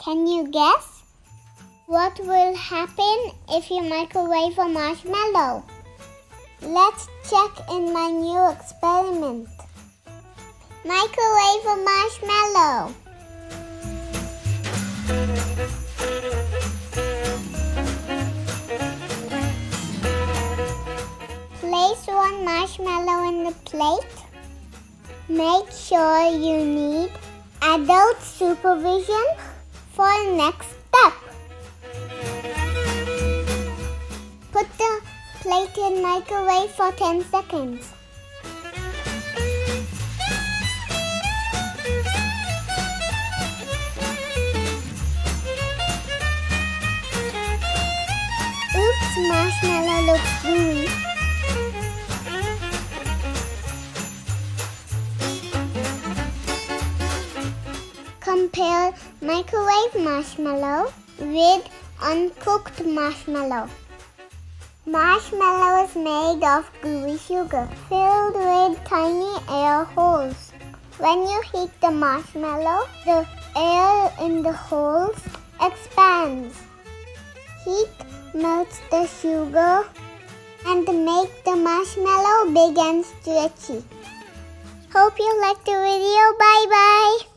Can you guess? What will happen if you microwave a marshmallow? Let's check in my new experiment. Microwave a marshmallow. Place one marshmallow in the plate. Make sure you need adult supervision for next step. Put the plate in microwave for 10 seconds. Oops, marshmallow looks gooey. Compare microwave marshmallow with uncooked marshmallow. Marshmallow is made of gooey sugar filled with tiny air holes. When you heat the marshmallow, the air in the holes expands. Heat melts the sugar and makes the marshmallow big and stretchy. Hope you liked the video. Bye bye.